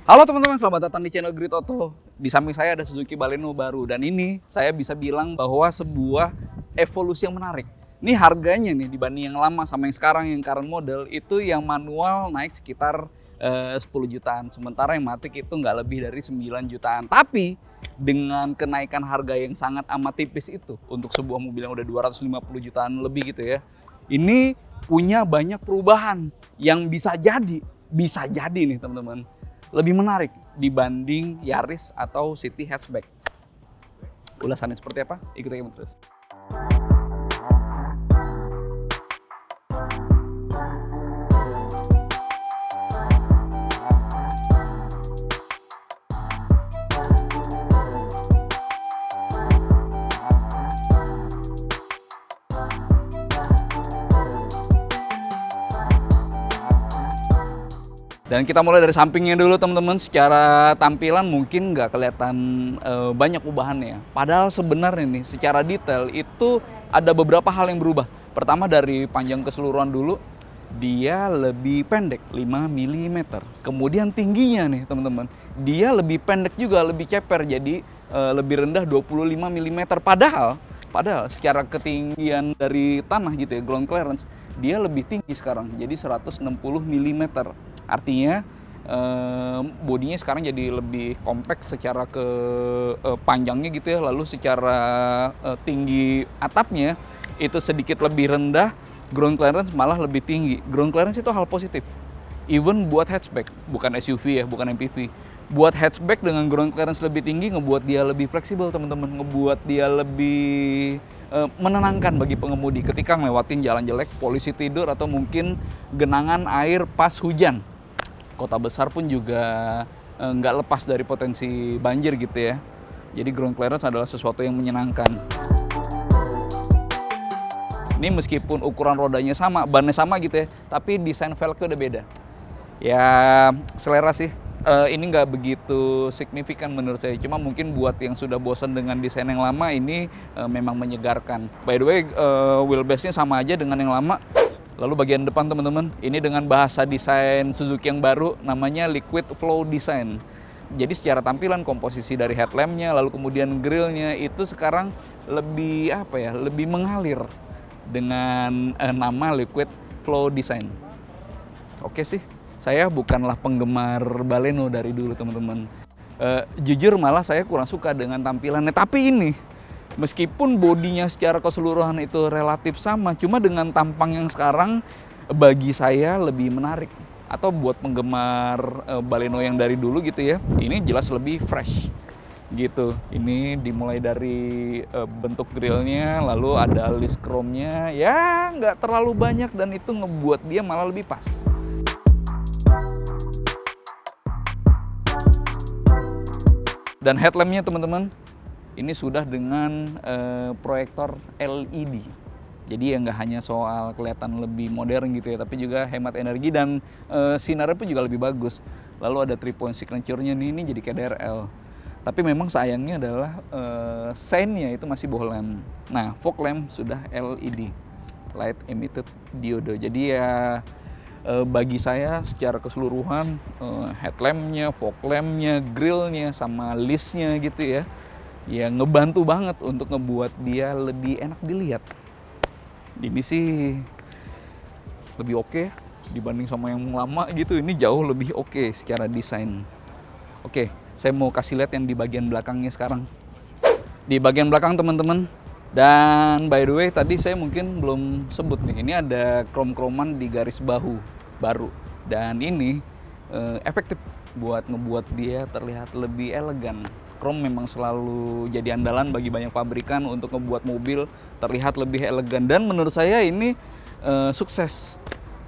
Halo teman-teman, selamat datang di channel Grit Auto. Di samping saya ada Suzuki Baleno baru dan ini saya bisa bilang bahwa sebuah evolusi yang menarik. Ini harganya nih dibanding yang lama sama yang sekarang yang current model itu yang manual naik sekitar 10 jutaan. Sementara yang matic itu nggak lebih dari 9 jutaan. Tapi dengan kenaikan harga yang sangat amat tipis itu untuk sebuah mobil yang udah 250 jutaan lebih gitu ya. Ini punya banyak perubahan yang bisa jadi nih teman-teman lebih menarik dibanding Yaris atau City hatchback. Ulasannya seperti apa? Ikuti kami terus. Dan kita mulai dari sampingnya dulu teman-teman. Secara tampilan mungkin nggak kelihatan banyak ubahannya. Padahal sebenarnya nih secara detail itu ada beberapa hal yang berubah. Pertama dari panjang keseluruhan dulu, dia lebih pendek 5 mm. Kemudian tingginya nih teman-teman, dia lebih pendek juga, lebih ceper, jadi lebih rendah 25 mm. Padahal secara ketinggian dari tanah gitu ya, ground clearance, dia lebih tinggi sekarang, jadi 160 mm. Artinya bodinya sekarang jadi lebih compact secara ke panjangnya gitu ya, lalu secara tinggi atapnya itu sedikit lebih rendah, ground clearance malah lebih tinggi. Ground clearance itu hal positif, even buat hatchback, bukan SUV ya, bukan MPV. Buat hatchback dengan ground clearance lebih tinggi ngebuat dia lebih fleksibel teman-teman, ngebuat dia lebih menenangkan bagi pengemudi ketika ngelewatin jalan jelek, polisi tidur, atau mungkin genangan air pas hujan. Kota besar pun juga nggak lepas dari potensi banjir gitu ya. Jadi ground clearance adalah sesuatu yang menyenangkan. Ini meskipun ukuran rodanya sama, bannya sama gitu ya, tapi desain velgnya udah beda. Ya selera sih, ini nggak begitu signifikan menurut saya. Cuma mungkin buat yang sudah bosan dengan desain yang lama, ini memang menyegarkan. By the way, wheelbase-nya sama aja dengan yang lama. Lalu bagian depan teman-teman, ini dengan bahasa desain Suzuki yang baru, namanya Liquid Flow Design. Jadi secara tampilan, komposisi dari headlampnya, lalu kemudian grillnya itu sekarang lebih lebih mengalir dengan nama Liquid Flow Design. Oke sih, saya bukanlah penggemar Baleno dari dulu teman-teman. Jujur malah saya kurang suka dengan tampilannya. Tapi ini, meskipun bodinya secara keseluruhan itu relatif sama, cuma dengan tampang yang sekarang bagi saya lebih menarik. Atau buat penggemar Baleno yang dari dulu gitu ya, ini jelas lebih fresh gitu. Ini dimulai dari bentuk grillnya, lalu ada list chrome-nya, ya nggak terlalu banyak dan itu ngebuat dia malah lebih pas. Dan headlampnya teman-teman, ini sudah dengan proyektor LED. Jadi ya nggak hanya soal kelihatan lebih modern gitu ya, tapi juga hemat energi dan sinarnya pun juga lebih bagus. Lalu ada 3-point signature-nya nih, ini jadi kayak DRL. Tapi memang sayangnya adalah sign-nya itu masih boh lamp. Nah, fog lamp sudah LED, light emitted diode. Jadi ya bagi saya secara keseluruhan headlampnya, fog lampnya, grillnya, sama listnya gitu ya, ya ngebantu banget untuk ngebuat dia lebih enak dilihat. Ini sih lebih oke dibanding sama yang lama gitu. Ini jauh lebih oke secara desain. Oke, saya mau kasih lihat yang di bagian belakangnya sekarang. Di bagian belakang teman-teman. Dan by the way tadi saya mungkin belum sebut nih, ini ada krom-kroman di garis bahu baru. Dan ini efektif buat ngebuat dia terlihat lebih elegan. Chrome memang selalu jadi andalan bagi banyak pabrikan untuk ngebuat mobil terlihat lebih elegan, dan menurut saya ini sukses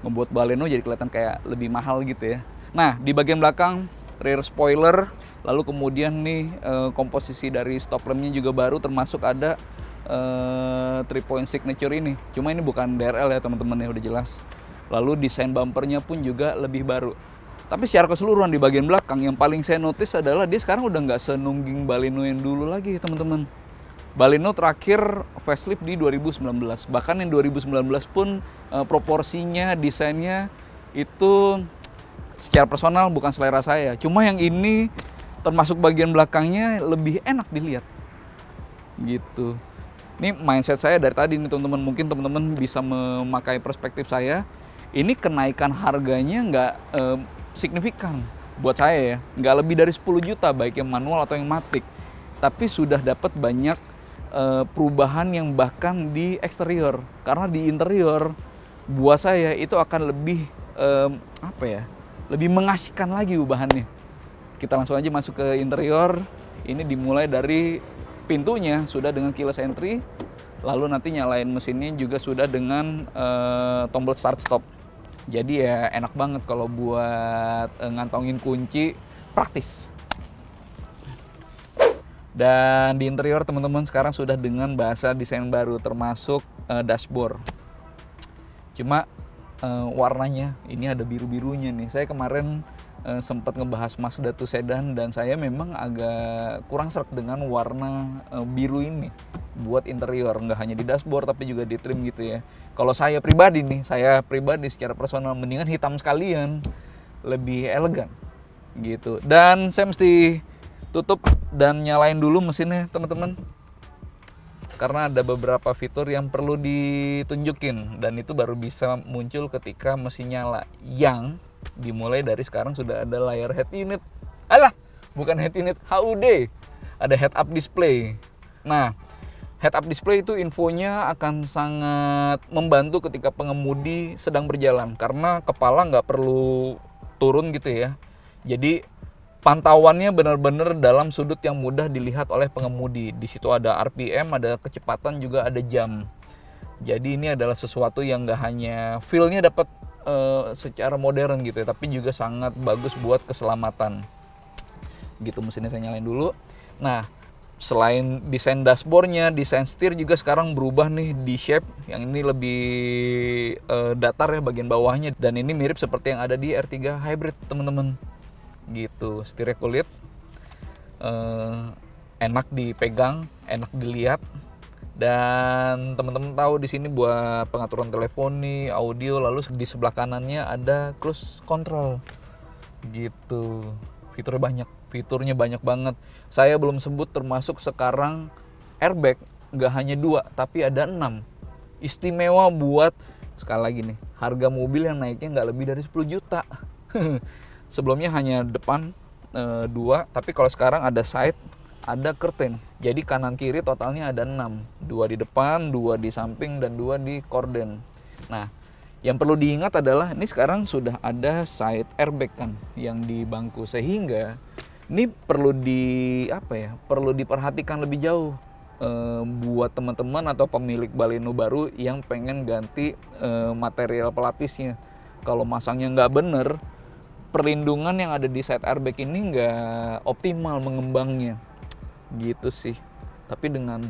membuat Baleno jadi kelihatan kayak lebih mahal gitu ya. Nah, di bagian belakang rear spoiler, lalu kemudian nih komposisi dari stop lampnya juga baru, termasuk ada 3-point signature ini. Cuma ini bukan DRL ya teman-teman ya, udah jelas. Lalu desain bumpernya pun juga lebih baru. Tapi secara keseluruhan di bagian belakang yang paling saya notice adalah dia sekarang udah nggak senungging Baleno yang dulu lagi teman-teman. Baleno terakhir facelift di 2019. Bahkan yang 2019 pun proporsinya, desainnya itu secara personal bukan selera saya, cuma yang ini termasuk bagian belakangnya lebih enak dilihat gitu. Ini mindset saya dari tadi nih teman-teman, mungkin teman-teman bisa memakai perspektif saya. Ini kenaikan harganya nggak signifikan buat saya ya, nggak lebih dari 10 juta baik yang manual atau yang matic, tapi sudah dapat banyak perubahan yang bahkan di eksterior. Karena di interior buat saya itu akan lebih lebih mengasihkan lagi ubahannya. Kita langsung aja masuk ke interior. Ini dimulai dari pintunya sudah dengan keyless entry, lalu nanti nyalain mesinnya juga sudah dengan tombol start stop. Jadi ya enak banget kalau buat ngantongin kunci, praktis. Dan di interior teman-teman sekarang sudah dengan bahasa desain baru, termasuk dashboard. Cuma warnanya ini ada biru-birunya nih. Saya kemarin sempat ngebahas Mazda 2 sedan dan saya memang agak kurang sreg dengan warna biru ini buat interior, nggak hanya di dashboard tapi juga di trim gitu ya. Kalau saya pribadi secara personal mendingan hitam sekalian, lebih elegan gitu. Dan saya mesti tutup dan nyalain dulu mesinnya teman-teman, karena ada beberapa fitur yang perlu ditunjukin dan itu baru bisa muncul ketika mesin nyala, yang dimulai dari sekarang sudah ada layar head unit. Bukan head unit, HUD. Ada head up display. Nah, head up display itu infonya akan sangat membantu ketika pengemudi sedang berjalan, karena kepala nggak perlu turun gitu ya. Jadi pantauannya benar-benar dalam sudut yang mudah dilihat oleh pengemudi. Di situ ada RPM, ada kecepatan, juga ada jam. Jadi ini adalah sesuatu yang nggak hanya feel-nya dapat secara modern gitu ya, tapi juga sangat bagus buat keselamatan. Gitu, mesinnya saya nyalain dulu. Nah, selain desain dashboardnya, desain setir juga sekarang berubah nih di shape. Yang ini lebih datar ya bagian bawahnya, dan ini mirip seperti yang ada di R3 Hybrid teman-teman. Gitu, setirnya kulit, enak dipegang, enak dilihat, dan teman-teman tahu di sini buat pengaturan teleponi, audio, lalu di sebelah kanannya ada cruise control. Gitu, fiturnya banyak banget. Saya belum sebut termasuk sekarang airbag nggak hanya 2 tapi ada 6. Istimewa buat, sekali lagi nih, harga mobil yang naiknya nggak lebih dari 10 juta. Sebelumnya hanya depan 2, tapi kalau sekarang ada side, ada curtain. Jadi kanan kiri totalnya ada 6. 2 di depan, 2 di samping, dan 2 di korden. Nah, yang perlu diingat adalah ini sekarang sudah ada side airbag kan yang di bangku, sehingga ini perlu perlu diperhatikan lebih jauh buat teman-teman atau pemilik Baleno baru yang pengen ganti material pelapisnya. Kalau masangnya nggak bener, perlindungan yang ada di side airbag ini nggak optimal mengembangnya gitu sih. Tapi dengan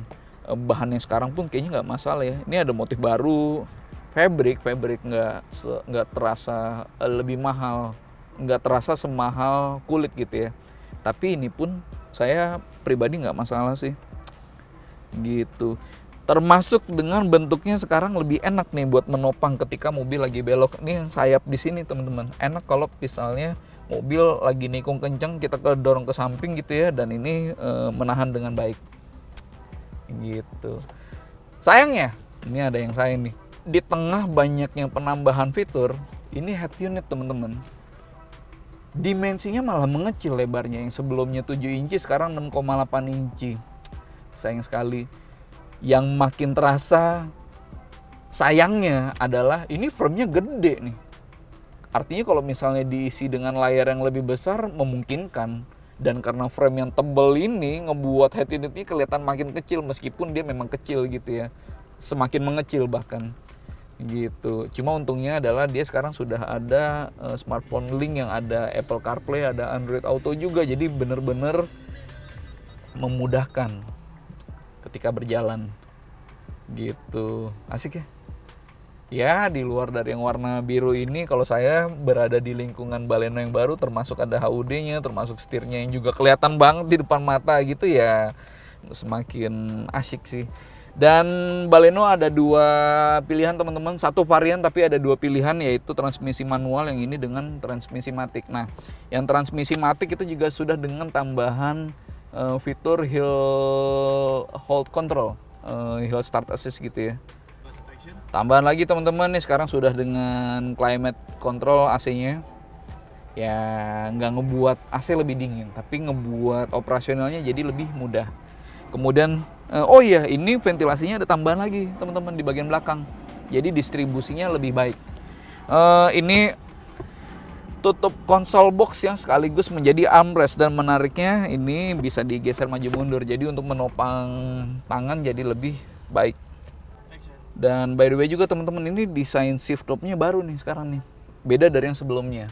bahan yang sekarang pun kayaknya nggak masalah ya. Ini ada motif baru, fabric nggak terasa lebih mahal, nggak terasa semahal kulit gitu ya. Tapi ini pun saya pribadi nggak masalah sih gitu. Termasuk dengan bentuknya sekarang lebih enak nih buat menopang ketika mobil lagi belok. Nih sayap di sini teman-teman. Enak kalau misalnya mobil lagi nikung kencang, kita dorong ke samping gitu ya, dan ini menahan dengan baik. Gitu. Sayangnya, ini ada yang sayang nih. Di tengah banyaknya penambahan fitur, ini head unit teman-teman, dimensinya malah mengecil lebarnya. Yang sebelumnya 7 inci sekarang 6,8 inci. Sayang sekali. Yang makin terasa sayangnya adalah ini frame-nya gede nih. Artinya kalau misalnya diisi dengan layar yang lebih besar memungkinkan, dan karena frame yang tebal ini ngebuat head unit ini kelihatan makin kecil, meskipun dia memang kecil gitu ya, semakin mengecil bahkan gitu. Cuma untungnya adalah dia sekarang sudah ada smartphone link yang ada Apple CarPlay, ada Android Auto juga, jadi bener-bener memudahkan ketika berjalan gitu. Asik ya. Ya, di luar dari yang warna biru ini, kalau saya berada di lingkungan Baleno yang baru, termasuk ada HUD-nya, termasuk setirnya yang juga kelihatan banget di depan mata gitu ya, semakin asyik sih. Dan Baleno ada dua pilihan teman-teman, satu varian tapi ada dua pilihan, yaitu transmisi manual yang ini dengan transmisi matic. Nah, yang transmisi matic itu juga sudah dengan tambahan fitur hill hold control, hill start assist gitu ya. Tambahan lagi teman-teman nih, sekarang sudah dengan climate control AC-nya. Ya nggak ngebuat AC lebih dingin, tapi ngebuat operasionalnya jadi lebih mudah. Kemudian oh iya, ini ventilasinya ada tambahan lagi teman-teman di bagian belakang, jadi distribusinya lebih baik. Ini tutup konsol box yang sekaligus menjadi armrest, dan menariknya ini bisa digeser maju mundur, jadi untuk menopang tangan jadi lebih baik. Dan by the way juga teman-teman, ini desain shift knob-nya baru nih sekarang nih, beda dari yang sebelumnya.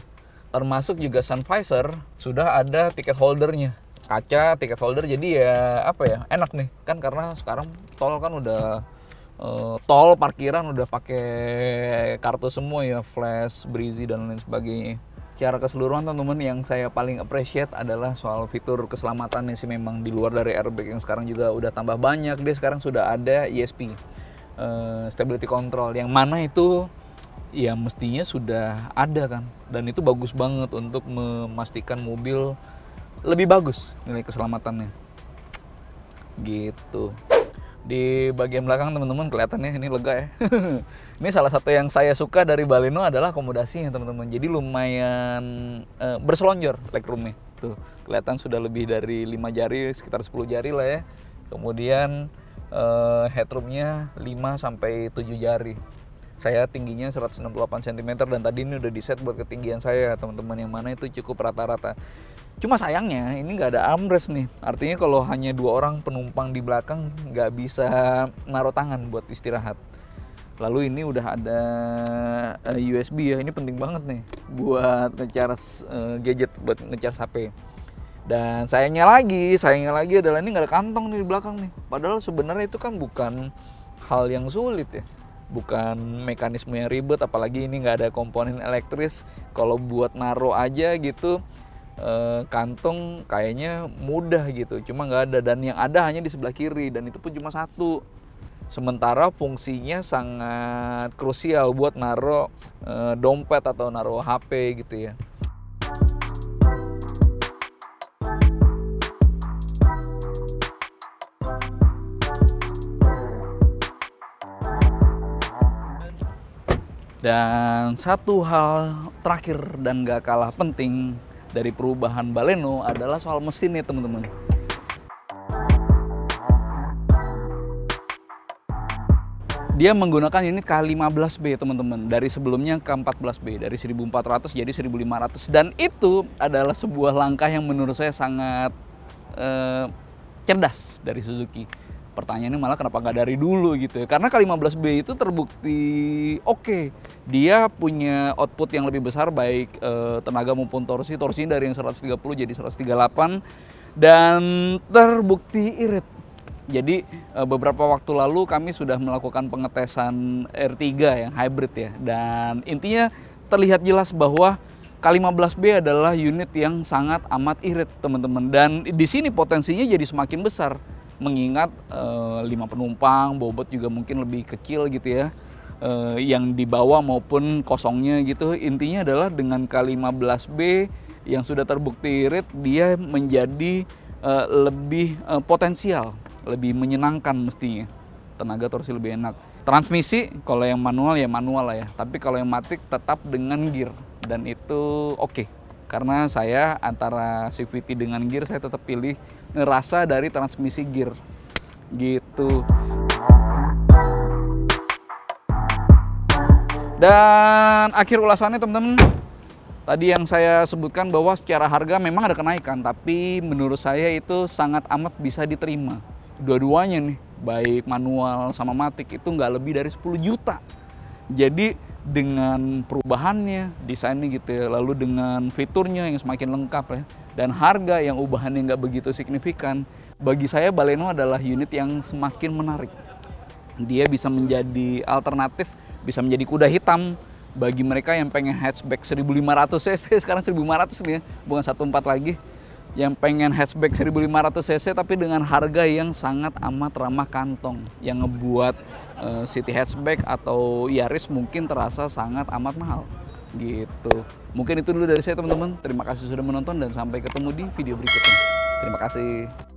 Termasuk juga sun visor sudah ada tiket holdernya, kaca tiket holder, jadi ya apa ya, enak nih kan, karena sekarang tol kan udah tol parkiran udah pakai kartu semua ya, flash, breezy dan lain sebagainya. Secara keseluruhan teman-teman, yang saya paling appreciate adalah soal fitur keselamatannya sih. Memang di luar dari airbag yang sekarang juga udah tambah banyak, dia sekarang sudah ada ESP, stability control, yang mana itu ya mestinya sudah ada kan, dan itu bagus banget untuk memastikan mobil lebih bagus nilai keselamatannya gitu. Di bagian belakang teman-teman kelihatannya ini lega ya. Ini salah satu yang saya suka dari Baleno adalah akomodasinya teman-teman, jadi lumayan berselonjor legroomnya tuh, kelihatan sudah lebih dari 5 jari, sekitar 10 jari lah ya. Kemudian headroomnya 5 sampai 7 jari. Saya tingginya 168 cm, dan tadi ini udah di set buat ketinggian saya teman-teman, yang mana itu cukup rata-rata. Cuma sayangnya ini nggak ada armrest nih, artinya kalau hanya 2 orang penumpang di belakang nggak bisa naruh tangan buat istirahat. Lalu ini udah ada USB ya, ini penting banget nih buat ngecharge gadget, buat ngecharge HP. Dan sayangnya lagi adalah ini nggak ada kantong nih di belakang nih, padahal sebenarnya itu kan bukan hal yang sulit ya, bukan mekanisme yang ribet, apalagi ini nggak ada komponen elektris. Kalau buat naruh aja gitu, kantong kayaknya mudah gitu, cuma nggak ada, dan yang ada hanya di sebelah kiri, dan itu pun cuma satu. Sementara fungsinya sangat krusial buat naruh dompet atau naruh HP gitu ya. Dan satu hal terakhir dan gak kalah penting dari perubahan Baleno adalah soal mesinnya teman-teman. Dia menggunakan unit K15B teman-teman, dari sebelumnya K14B, dari 1400 jadi 1500, dan itu adalah sebuah langkah yang menurut saya sangat cerdas dari Suzuki. Pertanyaannya malah kenapa nggak dari dulu gitu ya, karena K15B itu terbukti oke. Dia punya output yang lebih besar, baik tenaga maupun torsinya dari yang 130 jadi 138, dan terbukti irit. Jadi beberapa waktu lalu kami sudah melakukan pengetesan R3 yang hybrid ya, dan intinya terlihat jelas bahwa K15B adalah unit yang sangat amat irit teman-teman, dan di sini potensinya jadi semakin besar mengingat 5 penumpang, bobot juga mungkin lebih kecil gitu ya, yang dibawa maupun kosongnya gitu. Intinya adalah dengan K15B yang sudah terbukti irit, dia menjadi lebih potensial, lebih menyenangkan mestinya. Tenaga torsi lebih enak. Transmisi kalau yang manual ya manual lah ya, tapi kalau yang matic tetap dengan gear, dan itu oke. Karena saya antara CVT dengan gear, saya tetap pilih ngerasa dari transmisi gear gitu. Dan akhir ulasannya teman-teman, tadi yang saya sebutkan bahwa secara harga memang ada kenaikan, tapi menurut saya itu sangat amat bisa diterima. Dua-duanya nih, baik manual sama matic, itu nggak lebih dari 10 juta. Jadi dengan perubahannya, desainnya gitu ya, lalu dengan fiturnya yang semakin lengkap ya, dan harga yang ubahannya nggak begitu signifikan, bagi saya Baleno adalah unit yang semakin menarik. Dia bisa menjadi alternatif, bisa menjadi kuda hitam bagi mereka yang pengen hatchback 1500 cc, sekarang 1500 nih ya, bukan 14 lagi. yang pengen hatchback 1500 cc tapi dengan harga yang sangat amat ramah kantong, yang ngebuat City hatchback atau Yaris mungkin terasa sangat amat mahal gitu. Mungkin itu dulu dari saya teman-teman. Terima kasih sudah menonton dan sampai ketemu di video berikutnya. Terima kasih.